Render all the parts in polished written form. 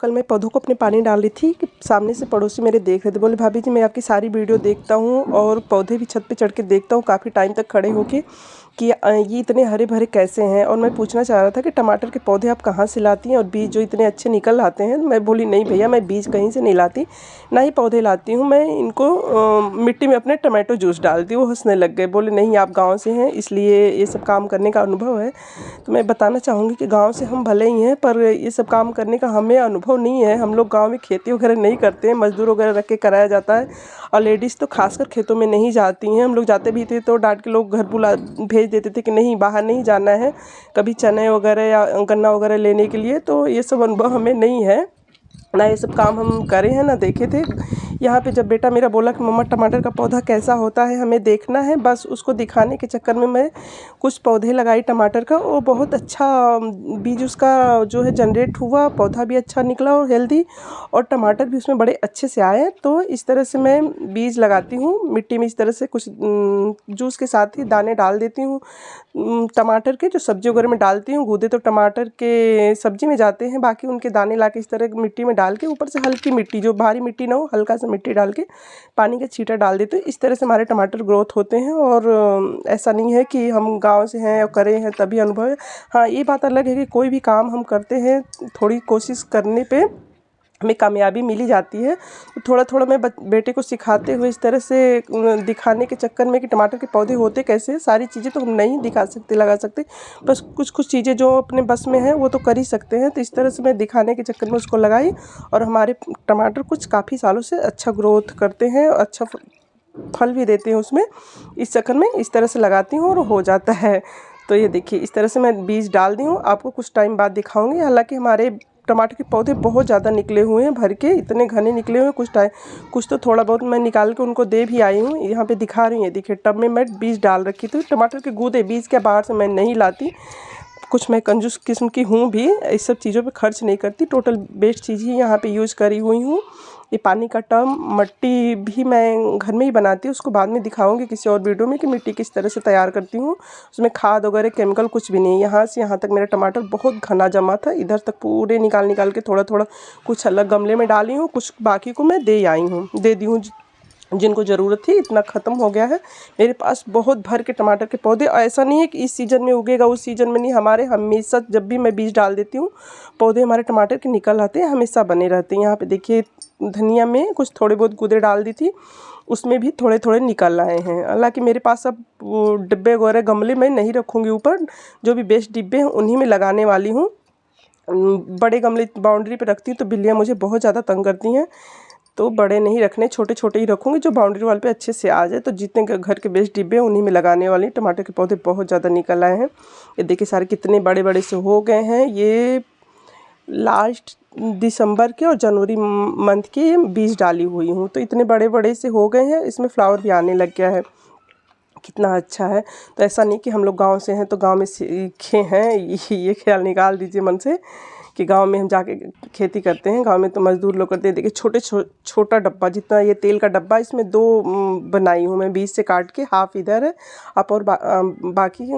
कल मैं पौधों को अपने पानी डाल रही थी कि सामने से पड़ोसी मेरे देख रहे थे। बोले भाभी जी मैं आपकी सारी वीडियो देखता हूँ और पौधे भी छत पे चढ़ के देखता हूँ काफ़ी टाइम तक खड़े होके कि ये इतने हरे भरे कैसे हैं। और मैं पूछना चाह रहा था कि टमाटर के पौधे आप कहाँ से लाती हैं और बीज जो इतने अच्छे निकल आते हैं। मैं बोली नहीं भैया मैं बीज कहीं से नहीं लाती, ना ही पौधे लाती हूँ, मैं इनको मिट्टी में अपने टमाटो जूस डालती हूँ। वो हंसने लग गए, बोले नहीं आप गाँव से हैं इसलिए ये सब काम करने का अनुभव है। तो मैं बताना चाहूँगी कि गाँव से हम भले ही हैं पर ये सब काम करने का हमें अनुभव नहीं है। हम लोग गाँव में खेती वगैरह नहीं करते हैं, मज़दूर वगैरह रख के कराया जाता है और लेडीज़ तो खासकर खेतों में नहीं जाती हैं। हम लोग जाते भी थे तो डांट के लोग घर बुला भेज देते थे कि नहीं बाहर नहीं जाना है कभी चने वगैरह या गन्ना वगैरह लेने के लिए। तो ये सब अनुभव हमें नहीं है, ना ये सब काम हम करे हैं ना देखे थे। यहाँ पे जब बेटा मेरा बोला कि मम्मा टमाटर का पौधा कैसा होता है हमें देखना है, बस उसको दिखाने के चक्कर में मैं कुछ पौधे लगाई टमाटर का। वो बहुत अच्छा बीज उसका जो है जनरेट हुआ, पौधा भी अच्छा निकला और हेल्दी, और टमाटर भी उसमें बड़े अच्छे से आए। तो इस तरह से मैं बीज लगाती हूँ मिट्टी में, इस तरह से कुछ जूस के साथ ही दाने डाल देती हूँ टमाटर के। जो सब्जी वगैरह में डालती हूँ गूदे तो टमाटर के सब्जी में जाते हैं, बाकी उनके दाने ला के इस तरह मिट्टी में डाल के ऊपर से हल्की मिट्टी, जो भारी मिट्टी ना हो, हल्का सा मिट्टी डाल के पानी का छींटा डाल देते हैं। इस तरह से हमारे टमाटर ग्रोथ होते हैं। और ऐसा नहीं है कि हम गांव से हैं और करे हैं तभी अनुभव है। हाँ ये बात अलग है कि कोई भी काम हम करते हैं थोड़ी कोशिश करने पे हमें कामयाबी मिली जाती है। तो थोड़ा थोड़ा मैं बेटे को सिखाते हुए इस तरह से दिखाने के चक्कर में कि टमाटर के पौधे होते कैसे, सारी चीज़ें तो हम नहीं दिखा सकते लगा सकते, बस कुछ कुछ चीज़ें जो अपने बस में है वो तो कर ही सकते हैं। तो इस तरह से मैं दिखाने के चक्कर में उसको लगाई और हमारे टमाटर कुछ काफ़ी सालों से अच्छा ग्रोथ करते हैं, अच्छा फल भी देते हैं उसमें। इस चक्कर में इस तरह से लगाती हूँ और हो जाता है। तो ये देखिए इस तरह से मैं बीज डाल दी हूँ, आपको कुछ टाइम बाद दिखाऊंगी। हालांकि हमारे टमाटर के पौधे बहुत ज़्यादा निकले हुए हैं, भर के इतने घने निकले हुए हैं। कुछ तो थोड़ा बहुत मैं निकाल के उनको दे भी आई हूँ। यहाँ पे दिखा रही हैं, देखिए टब में मैं बीज डाल रखी थी। टमाटर के गूदे बीज के बाहर से मैं नहीं लाती, कुछ मैं कंजूस किस्म की हूँ भी, इस सब चीज़ों पे खर्च नहीं करती, टोटल बेस्ट चीज़ ही यहाँ पे यूज़ करी हुई हूँ। ये पानी का टब, मिट्टी भी मैं घर में ही बनाती हूँ, उसको बाद में दिखाऊंगी किसी और वीडियो में कि मिट्टी किस तरह से तैयार करती हूँ। उसमें खाद वगैरह केमिकल कुछ भी नहीं। यहाँ से यहाँ तक मेरा टमाटर बहुत घना जमा था, इधर तक पूरे निकाल निकाल के थोड़ा थोड़ा कुछ अलग गमले में डाली हूँ, कुछ बाकी को मैं दे दी हूँ जिनको ज़रूरत थी। इतना ख़त्म हो गया है मेरे पास बहुत भर के टमाटर के पौधे। ऐसा नहीं है कि इस सीज़न में उगेगा उस सीज़न में नहीं, हमारे हमेशा जब भी मैं बीज डाल देती हूँ पौधे हमारे टमाटर के निकल आते हैं, हमेशा बने रहते हैं। यहाँ पे देखिए धनिया में कुछ थोड़े बहुत गूदे डाल दी थी, उसमें भी थोड़े थोड़े निकल आए हैं। हालांकि मेरे पास अब डिब्बे वगैरह गमले में नहीं रखूँगी, ऊपर जो भी बेस्ट डिब्बे हैं उन्हीं में लगाने वाली हूँ। बड़े गमले बाउंड्री पर रखती हूँ तो बिल्लियाँ मुझे बहुत ज़्यादा तंग करती हैं, तो बड़े नहीं रखने, छोटे छोटे ही रखूँगी जो बाउंड्री वाल पे अच्छे से आ जाए। तो जितने घर के बेस्ट डिब्बे हैं उन्हीं में लगाने वाली। टमाटर के पौधे बहुत ज़्यादा निकल आए हैं, ये देखिए सारे कितने बड़े बड़े से हो गए हैं। ये लास्ट दिसंबर के और जनवरी मंथ के बीज डाली हुई हूँ, तो इतने बड़े बड़े से हो गए हैं, इसमें फ्लावर भी आने लग गया है, कितना अच्छा है। तो ऐसा नहीं कि हम लोग गांव से हैं तो गांव में सीखे हैं, ये ख्याल निकाल दीजिए मन से कि गांव में हम जाके खेती करते हैं। गांव में तो मज़दूर लोग करते हैं। देखिए छोटा डब्बा जितना ये तेल का डब्बा, इसमें दो बनाई हूँ मैं, बीच से काट के, हाफ इधर है आप और बाकी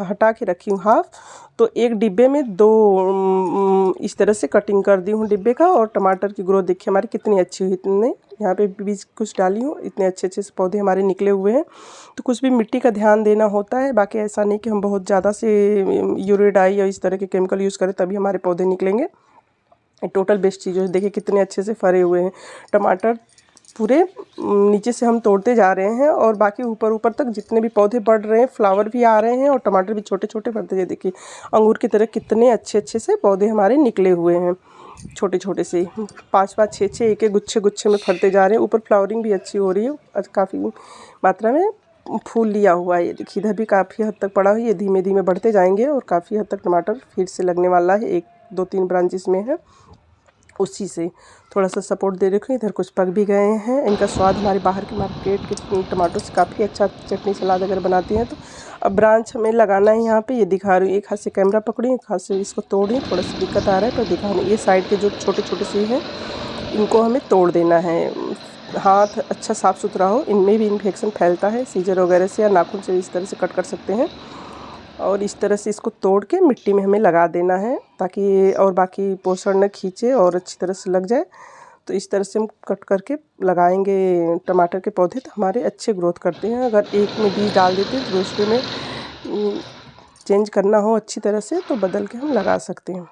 हटा के रखी हूँ हाफ। तो एक डिब्बे में दो इस तरह से कटिंग कर दी हूँ डिब्बे का। और टमाटर की ग्रोथ देखिए हमारी कितनी अच्छी हुई, इतने यहाँ पे बीज कुछ डाली हूँ, इतने अच्छे अच्छे से पौधे हमारे निकले हुए हैं। तो कुछ भी मिट्टी का ध्यान देना होता है, बाकी ऐसा नहीं कि हम बहुत ज़्यादा से यूरिया डाई या इस तरह के केमिकल यूज़ करें तभी हमारे पौधे निकलेंगे। टोटल बेस्ट चीज़ है, देखिए कितने अच्छे से फरे हुए हैं टमाटर। पूरे नीचे से हम तोड़ते जा रहे हैं और बाकी ऊपर ऊपर तक जितने भी पौधे बढ़ रहे हैं, फ्लावर भी आ रहे हैं और टमाटर भी छोटे छोटे बढ़ते हैं। देखिए अंगूर की तरह कितने अच्छे अच्छे से पौधे हमारे निकले हुए हैं, छोटे छोटे से 5-5 6-6 एक एक गुच्छे गुच्छे में फलते जा रहे हैं। ऊपर फ्लावरिंग भी अच्छी हो रही है, काफ़ी मात्रा में फूल लिया हुआ है। ये देखिए इधर भी काफ़ी हद तक पड़ा हुआ है, ये धीमे धीमे बढ़ते जाएंगे और काफ़ी हद तक टमाटर फिर से लगने वाला है। 1-2-3 ब्रांचेस में है, उसी से थोड़ा सा सपोर्ट दे रखी। इधर कुछ पक भी गए हैं, इनका स्वाद हमारे बाहर के मार्केट के टमाटो से काफ़ी अच्छा, चटनी सलाद अगर बनाती हैं तो। अब ब्रांच हमें लगाना है यहाँ पे, ये दिखा रही हूँ, एक हाथ से कैमरा पकड़ी, एक हाथ से इसको तोड़ी, थोड़ा सा दिक्कत आ रहा है तो दिखा रही हूँ। ये साइड के जो छोटे छोटे से हैं इनको हमें तोड़ देना है। हाथ अच्छा साफ़ सुथरा हो, इनमें भी इन्फेक्शन फैलता है, सीजर वगैरह से या नाखून से इस तरह से कट कर सकते हैं। और इस तरह से इसको तोड़ के मिट्टी में हमें लगा देना है ताकि ये और बाकी पोषण न खींचे और अच्छी तरह से लग जाए। तो इस तरह से हम कट करके लगाएंगे टमाटर के पौधे, तो हमारे अच्छे ग्रोथ करते हैं। अगर एक में बीज डाल देते हैं तो दूसरे में चेंज करना हो अच्छी तरह से तो बदल के हम लगा सकते हैं।